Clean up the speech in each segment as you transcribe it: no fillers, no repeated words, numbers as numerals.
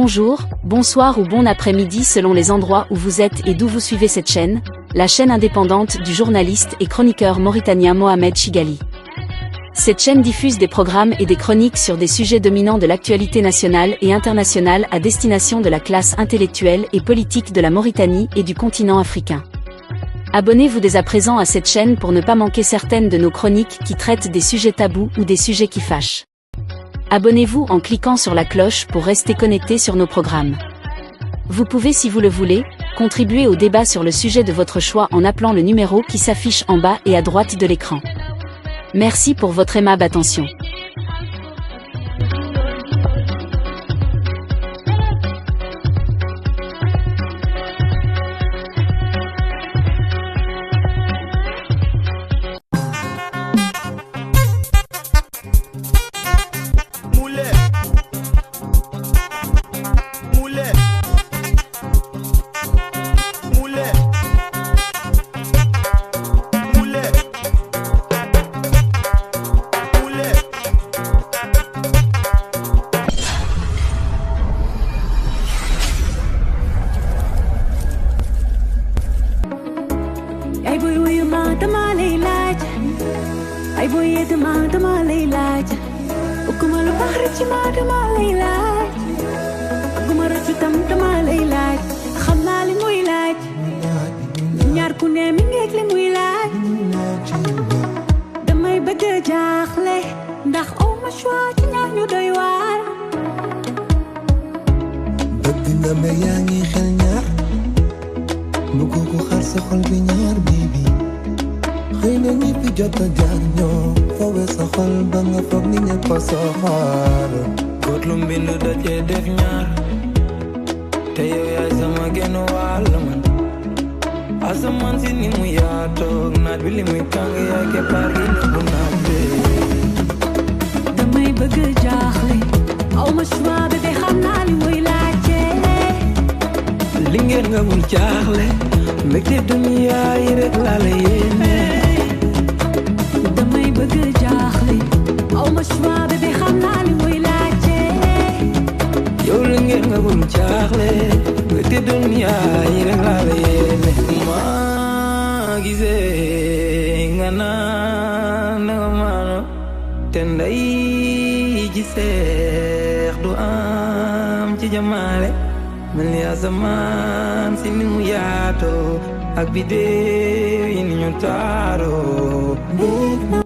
Bonjour, bonsoir ou bon après-midi selon les endroits où vous êtes et d'où vous suivez cette chaîne, la chaîne indépendante du journaliste et chroniqueur mauritanien Mohamed Chigali. Cette chaîne diffuse des programmes et des chroniques sur des sujets dominants de l'actualité nationale et internationale à destination de la classe intellectuelle et politique de la Mauritanie et du continent africain. Abonnez-vous dès à présent à cette chaîne pour ne pas manquer certaines de nos chroniques qui traitent des sujets tabous ou des sujets qui fâchent. Abonnez-vous en cliquant sur la cloche pour rester connecté sur nos programmes. Vous pouvez, si vous le voulez, contribuer au débat sur le sujet de votre choix en appelant le numéro qui s'affiche en bas et à droite de l'écran. Merci pour votre aimable attention.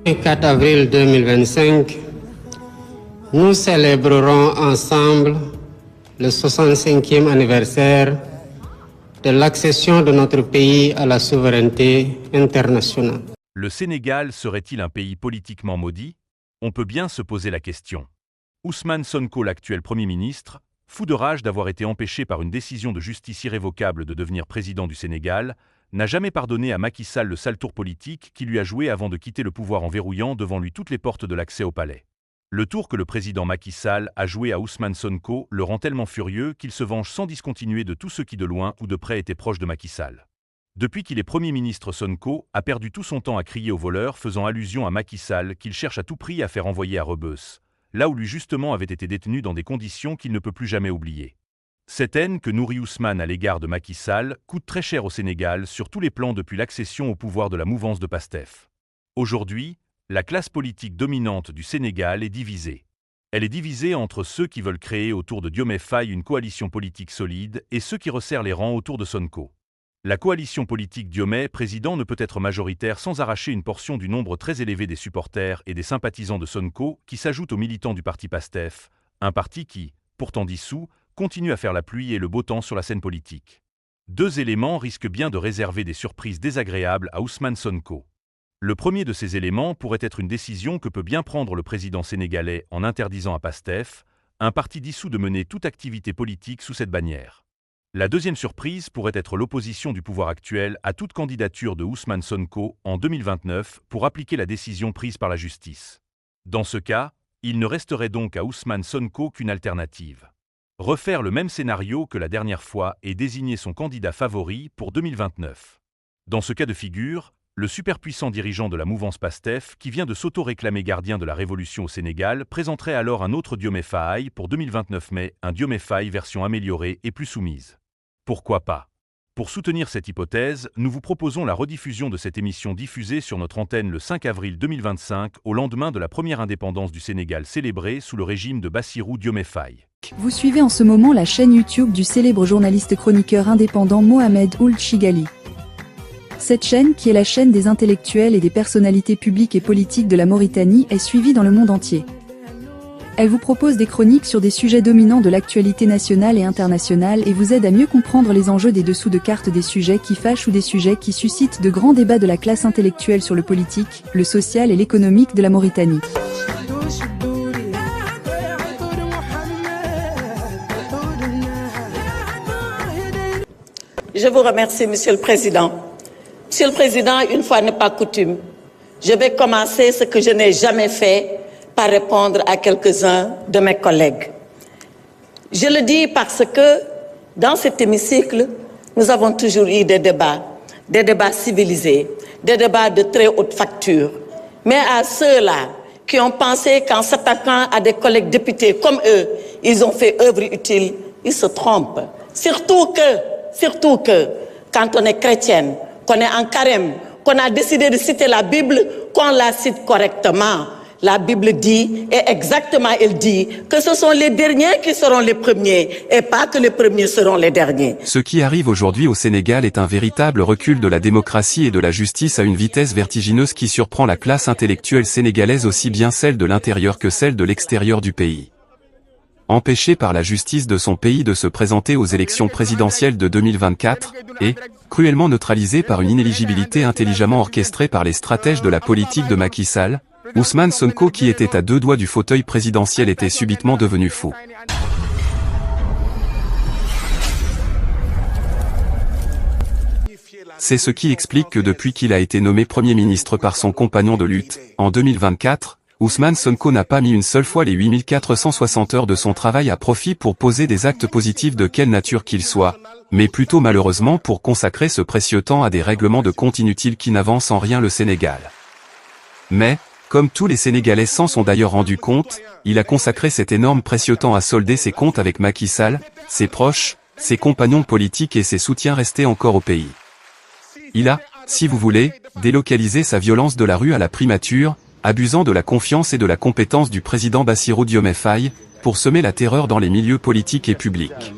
Le 4 avril 2025, nous célébrerons ensemble le 65e anniversaire de l'accession de notre pays à la souveraineté internationale. Le Sénégal serait-il un pays politiquement maudit? On peut bien se poser la question. Ousmane Sonko, l'actuel Premier ministre, fou de rage d'avoir été empêché par une décision de justice irrévocable de devenir président du Sénégal, n'a jamais pardonné à Macky Sall le sale tour politique qui lui a joué avant de quitter le pouvoir en verrouillant devant lui toutes les portes de l'accès au palais. Le tour que le président Macky Sall a joué à Ousmane Sonko le rend tellement furieux qu'il se venge sans discontinuer de tous ceux qui de loin ou de près étaient proches de Macky Sall. Depuis qu'il est Premier ministre, Sonko a perdu tout son temps à crier aux voleurs faisant allusion à Macky Sall qu'il cherche à tout prix à faire envoyer à Rebeuss, là où lui justement avait été détenu dans des conditions qu'il ne peut plus jamais oublier. Cette haine que nourrit Ousmane à l'égard de Macky Sall coûte très cher au Sénégal sur tous les plans depuis l'accession au pouvoir de la mouvance de Pastef. Aujourd'hui, la classe politique dominante du Sénégal est divisée. Elle est divisée entre ceux qui veulent créer autour de Diomaye Faye une coalition politique solide et ceux qui resserrent les rangs autour de Sonko. La coalition politique Diomaye président ne peut être majoritaire sans arracher une portion du nombre très élevé des supporters et des sympathisants de Sonko qui s'ajoutent aux militants du parti Pastef, un parti qui, pourtant dissous, continue à faire la pluie et le beau temps sur la scène politique. Deux éléments risquent bien de réserver des surprises désagréables à Ousmane Sonko. Le premier de ces éléments pourrait être une décision que peut bien prendre le président sénégalais en interdisant à Pastef, un parti dissous, de mener toute activité politique sous cette bannière. La deuxième surprise pourrait être l'opposition du pouvoir actuel à toute candidature de Ousmane Sonko en 2029 pour appliquer la décision prise par la justice. Dans ce cas, il ne resterait donc à Ousmane Sonko qu'une alternative. Refaire le même scénario que la dernière fois et désigner son candidat favori pour 2029. Dans ce cas de figure, le superpuissant dirigeant de la mouvance PASTEF, qui vient de s'auto-réclamer gardien de la révolution au Sénégal, présenterait alors un autre Diomaye Faye pour 2029 mai, un Diomaye Faye version améliorée et plus soumise. Pourquoi pas? Pour soutenir cette hypothèse, nous vous proposons la rediffusion de cette émission diffusée sur notre antenne le 5 avril 2025, au lendemain de la première indépendance du Sénégal célébrée sous le régime de Bassirou Diomaye Faye. Vous suivez en ce moment la chaîne YouTube du célèbre journaliste chroniqueur indépendant Mohamed Ould Chigali. Cette chaîne, qui est la chaîne des intellectuels et des personnalités publiques et politiques de la Mauritanie, est suivie dans le monde entier. Elle vous propose des chroniques sur des sujets dominants de l'actualité nationale et internationale et vous aide à mieux comprendre les enjeux des dessous de cartes des sujets qui fâchent ou des sujets qui suscitent de grands débats de la classe intellectuelle sur le politique, le social et l'économique de la Mauritanie. Je vous remercie, Monsieur le Président. Monsieur le Président, une fois n'est pas coutume, je vais commencer ce que je n'ai jamais fait par répondre à quelques-uns de mes collègues. Je le dis parce que dans cet hémicycle, nous avons toujours eu des débats civilisés, des débats de très haute facture. Mais à ceux-là qui ont pensé qu'en s'attaquant à des collègues députés comme eux, ils ont fait œuvre utile, ils se trompent. Surtout que, quand on est chrétienne, qu'on est en carême, qu'on a décidé de citer la Bible, qu'on la cite correctement. La Bible dit, et exactement elle dit, que ce sont les derniers qui seront les premiers, et pas que les premiers seront les derniers. Ce qui arrive aujourd'hui au Sénégal est un véritable recul de la démocratie et de la justice à une vitesse vertigineuse qui surprend la classe intellectuelle sénégalaise aussi bien celle de l'intérieur que celle de l'extérieur du pays. Empêché par la justice de son pays de se présenter aux élections présidentielles de 2024, et, cruellement neutralisé par une inéligibilité intelligemment orchestrée par les stratèges de la politique de Macky Sall, Ousmane Sonko qui était à 2 doigts du fauteuil présidentiel était subitement devenu fou. C'est ce qui explique que depuis qu'il a été nommé Premier ministre par son compagnon de lutte, en 2024, Ousmane Sonko n'a pas mis une seule fois les 8460 heures de son travail à profit pour poser des actes positifs de quelle nature qu'ils soient, mais plutôt malheureusement pour consacrer ce précieux temps à des règlements de comptes inutiles qui n'avancent en rien le Sénégal. Mais, comme tous les Sénégalais s'en sont d'ailleurs rendus compte, il a consacré cet énorme précieux temps à solder ses comptes avec Macky Sall, ses proches, ses compagnons politiques et ses soutiens restés encore au pays. Il a, si vous voulez, délocalisé sa violence de la rue à la primature, abusant de la confiance et de la compétence du président Bassirou Diomaye Faye, pour semer la terreur dans les milieux politiques et publics.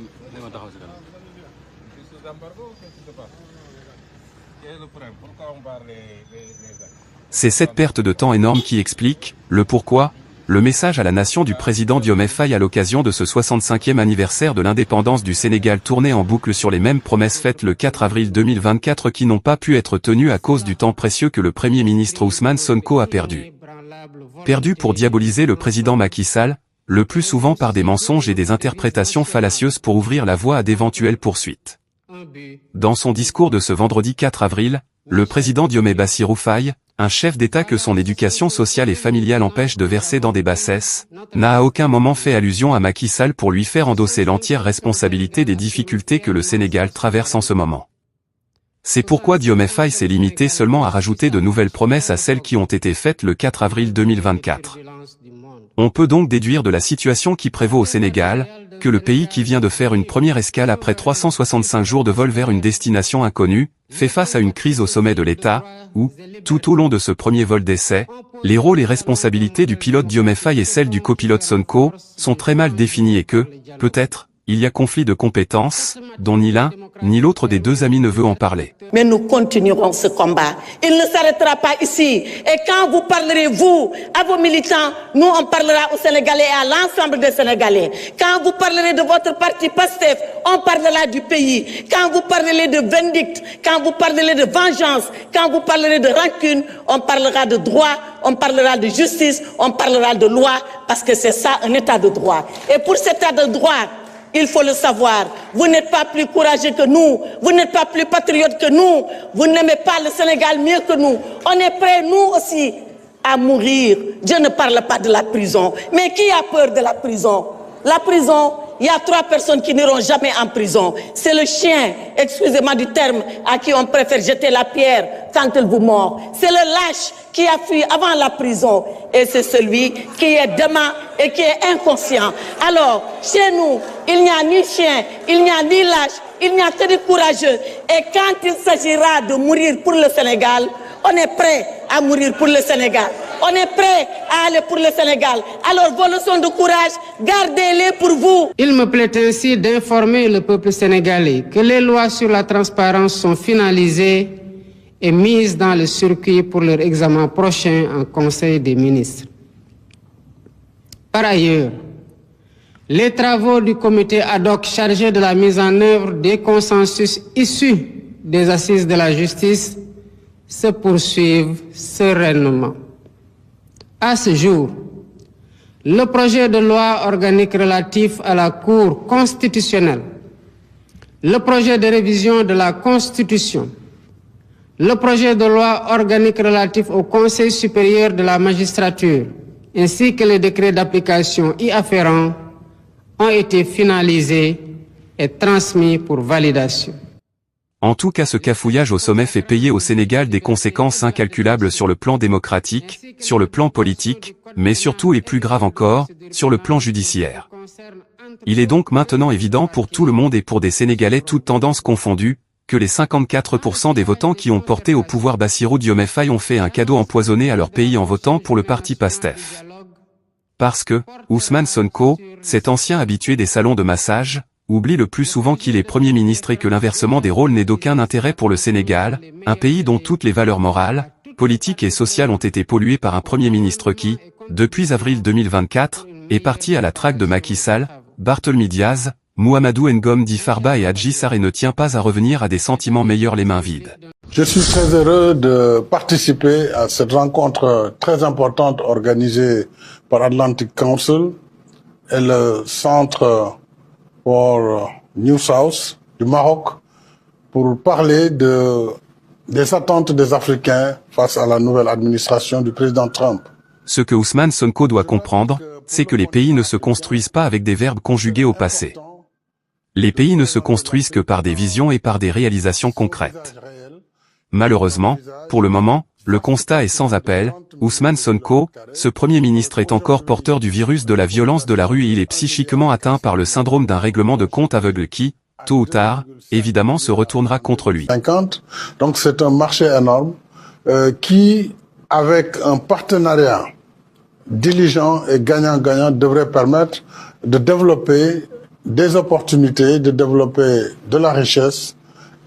C'est cette perte de temps énorme qui explique, le pourquoi, le message à la nation du président Diomaye Faye à l'occasion de ce 65e anniversaire de l'indépendance du Sénégal tourné en boucle sur les mêmes promesses faites le 4 avril 2024 qui n'ont pas pu être tenues à cause du temps précieux que le Premier ministre Ousmane Sonko a perdu. Perdu pour diaboliser le président Macky Sall, le plus souvent par des mensonges et des interprétations fallacieuses pour ouvrir la voie à d'éventuelles poursuites. Dans son discours de ce vendredi 4 avril, le président Diomaye Bassirou Faye, un chef d'État que son éducation sociale et familiale empêche de verser dans des bassesses, n'a à aucun moment fait allusion à Macky Sall pour lui faire endosser l'entière responsabilité des difficultés que le Sénégal traverse en ce moment. C'est pourquoi Diomaye Faye s'est limité seulement à rajouter de nouvelles promesses à celles qui ont été faites le 4 avril 2024. On peut donc déduire de la situation qui prévaut au Sénégal, que le pays qui vient de faire une première escale après 365 jours de vol vers une destination inconnue, fait face à une crise au sommet de l'État, où, tout au long de ce premier vol d'essai, les rôles et responsabilités du pilote Diomaye Faye et celles du copilote Sonko, sont très mal définis et que, peut-être, il y a conflit de compétences, dont ni l'un, ni l'autre des deux amis ne veut en parler. Mais nous continuerons ce combat. Il ne s'arrêtera pas ici. Et quand vous parlerez, vous, à vos militants, nous on parlera aux Sénégalais et à l'ensemble des Sénégalais. Quand vous parlerez de votre parti PASTEF, on parlera du pays. Quand vous parlerez de vindicte, quand vous parlerez de vengeance, quand vous parlerez de rancune, on parlera de droit, on parlera de justice, on parlera de loi, parce que c'est ça un état de droit. Et pour cet état de droit, il faut le savoir, vous n'êtes pas plus courageux que nous, vous n'êtes pas plus patriote que nous, vous n'aimez pas le Sénégal mieux que nous. On est prêts, nous aussi, à mourir. Je ne parle pas de la prison, mais qui a peur de la prison? La prison, il y a 3 personnes qui n'iront jamais en prison. C'est le chien, excusez-moi du terme, à qui on préfère jeter la pierre quand il vous mord. C'est le lâche qui a fui avant la prison. Et c'est celui qui est demain et qui est inconscient. Alors, chez nous, il n'y a ni chien, il n'y a ni lâche, il n'y a que des courageux. Et quand il s'agira de mourir pour le Sénégal, on est prêt à mourir pour le Sénégal. On est prêt à aller pour le Sénégal. Alors vos leçons de courage, gardez-les pour vous. Il me plaît ainsi d'informer le peuple sénégalais que les lois sur la transparence sont finalisées et mises dans le circuit pour leur examen prochain en Conseil des ministres. Par ailleurs, les travaux du comité ad hoc chargé de la mise en œuvre des consensus issus des assises de la justice se poursuivent sereinement. À ce jour, le projet de loi organique relatif à la Cour constitutionnelle, le projet de révision de la Constitution, le projet de loi organique relatif au Conseil supérieur de la magistrature, ainsi que les décrets d'application y afférents, ont été finalisés et transmis pour validation. En tout cas, ce cafouillage au sommet fait payer au Sénégal des conséquences incalculables sur le plan démocratique, sur le plan politique, mais surtout et plus grave encore, sur le plan judiciaire. Il est donc maintenant évident pour tout le monde et pour des Sénégalais toutes tendances confondues, que les 54% des votants qui ont porté au pouvoir Bassirou Diomaye Faye ont fait un cadeau empoisonné à leur pays en votant pour le parti PASTEF. Parce que, Ousmane Sonko, cet ancien habitué des salons de massage, oublie le plus souvent qu'il est Premier ministre et que l'inversement des rôles n'est d'aucun intérêt pour le Sénégal, un pays dont toutes les valeurs morales, politiques et sociales ont été polluées par un Premier ministre qui, depuis avril 2024, est parti à la traque de Macky Sall, Barthélémy Diaz, Mouhamadou Ngom Di Farba et Adji Sarr et ne tient pas à revenir à des sentiments meilleurs les mains vides. Je suis très heureux de participer à cette rencontre très importante organisée par Atlantic Council et le Centre pour New South du Maroc pour parler des attentes des Africains face à la nouvelle administration du président Trump. Ce que Ousmane Sonko doit comprendre, c'est que les pays ne se construisent pas avec des verbes conjugués au passé. Les pays ne se construisent que par des visions et par des réalisations concrètes. Malheureusement, pour le moment, le constat est sans appel, Ousmane Sonko, ce Premier ministre est encore porteur du virus de la violence de la rue et il est psychiquement atteint par le syndrome d'un règlement de compte aveugle qui, tôt ou tard, évidemment se retournera contre lui. 50, donc c'est un marché énorme qui, avec un partenariat diligent et gagnant-gagnant, devrait permettre de développer des opportunités, de développer de la richesse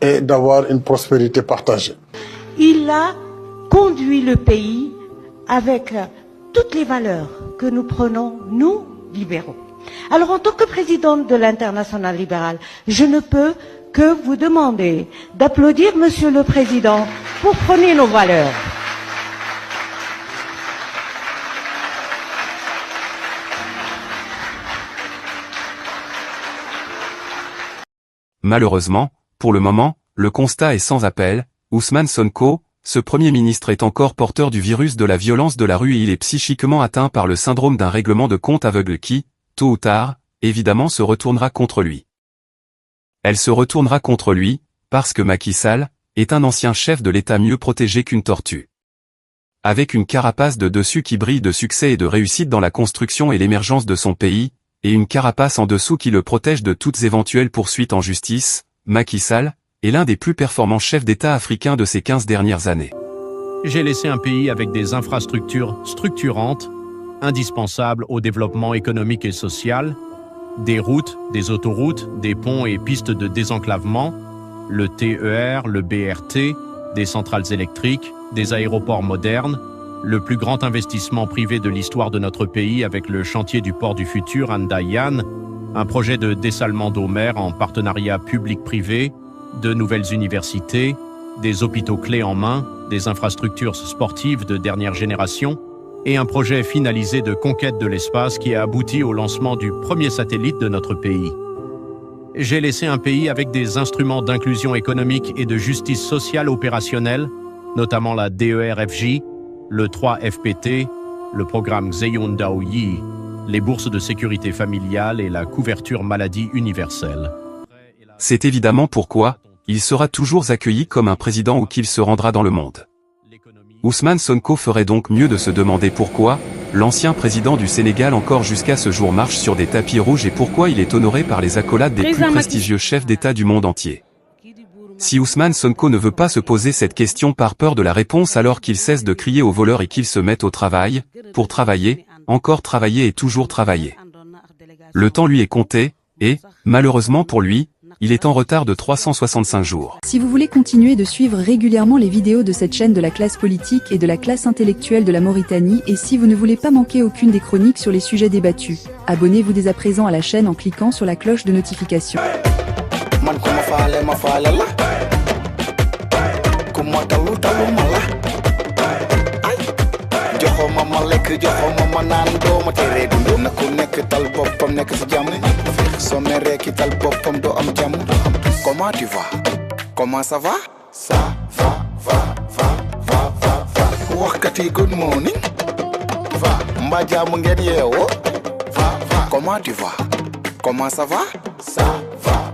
et d'avoir une prospérité partagée. Il a conduit le pays avec toutes les valeurs que nous prenons, nous, libéraux. Alors, en tant que présidente de l'Internationale libérale, je ne peux que vous demander d'applaudir Monsieur le Président pour prôner nos valeurs. Malheureusement, pour le moment, le constat est sans appel, Ousmane Sonko, ce Premier ministre est encore porteur du virus de la violence de la rue et il est psychiquement atteint par le syndrome d'un règlement de compte aveugle qui, tôt ou tard, évidemment se retournera contre lui. Elle se retournera contre lui, parce que Macky Sall est un ancien chef de l'État mieux protégé qu'une tortue. Avec une carapace de dessus qui brille de succès et de réussite dans la construction et l'émergence de son pays, et une carapace en dessous qui le protège de toutes éventuelles poursuites en justice, Macky Sall est l'un des plus performants chefs d'État africains de ces 15 dernières années. J'ai laissé un pays avec des infrastructures structurantes, indispensables au développement économique et social, des routes, des autoroutes, des ponts et pistes de désenclavement, le TER, le BRT, des centrales électriques, des aéroports modernes, le plus grand investissement privé de l'histoire de notre pays avec le chantier du port du futur Andayan, un projet de dessalement d'eau mer en partenariat public-privé, de nouvelles universités, des hôpitaux clés en main, des infrastructures sportives de dernière génération et un projet finalisé de conquête de l'espace qui a abouti au lancement du premier satellite de notre pays. J'ai laissé un pays avec des instruments d'inclusion économique et de justice sociale opérationnelle, notamment la DER-FJ, le 3FPT, le programme Xeyun Daoyi, les bourses de sécurité familiale et la couverture maladie universelle. C'est évidemment pourquoi il sera toujours accueilli comme un président où qu'il se rendra dans le monde. Ousmane Sonko ferait donc mieux de se demander pourquoi l'ancien président du Sénégal encore jusqu'à ce jour marche sur des tapis rouges et pourquoi il est honoré par les accolades des plus prestigieux chefs d'État du monde entier. Si Ousmane Sonko ne veut pas se poser cette question par peur de la réponse, alors qu'il cesse de crier aux voleurs et qu'il se mette au travail, pour travailler, encore travailler et toujours travailler. Le temps lui est compté, et, malheureusement pour lui, il est en retard de 365 jours. Si vous voulez continuer de suivre régulièrement les vidéos de cette chaîne de la classe politique et de la classe intellectuelle de la Mauritanie, et si vous ne voulez pas manquer aucune des chroniques sur les sujets débattus, abonnez-vous dès à présent à la chaîne en cliquant sur la cloche de notification. Comment tu vas? Comment ça va? Ça va. Wakati good morning. Va. Mbaja mungen yewo. Va. Comment tu vas? Comment ça va? Ça va.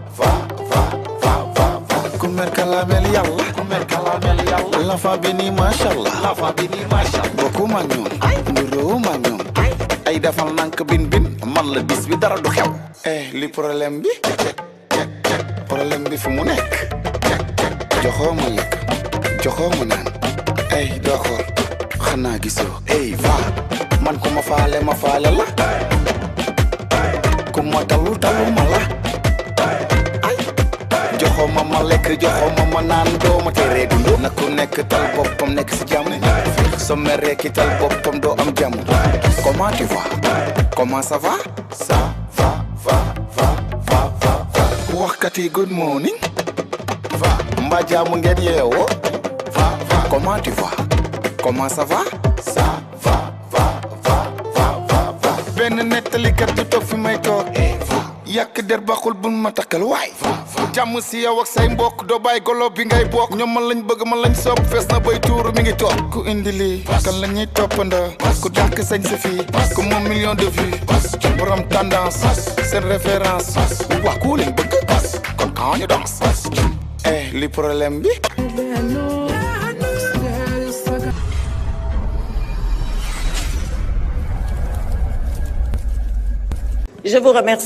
Kumer kalamel yalla. La fa bini mashallah. Boku magnon. Nduro magnon. Ay dafal nank bin man la bis bi dara du xew. Li problème bi fu mu nekk joxoo ma lekk joxoo ma naan doo xool xanaa gisoo va man ku ma faale la ku ma talu ma la joxoo ma lekk joxoo ma naan doo ma teree dund na ku nekk tal boppam nekk si jàmm soo meree ki tal boppam doo am jàmm. Comment tu vas? Comment ça va? Ça va. Wakati good morning. Va. Mbaja mungen yewo. Va. Comment tu vas? Comment ça va? Ça va. Ben nettalikat du toog fi may toog. Yàq der baxul bun ma takkal waay. Jàmm si yow ak say mbokk doo bàyyi golo bi ngay bokk. Ñoom man lañ bëgg man lañ sopp fees na bay tuuru mi ngi toog. Ku indi lii kan la ñuy toppandoo. Ku dànk sañ sa fii. Ku moom million de vues. Borom tendance seen référence. Waa ku leen bëgg. Kon quand ñu danse. Li problème bi. Je vous remercie.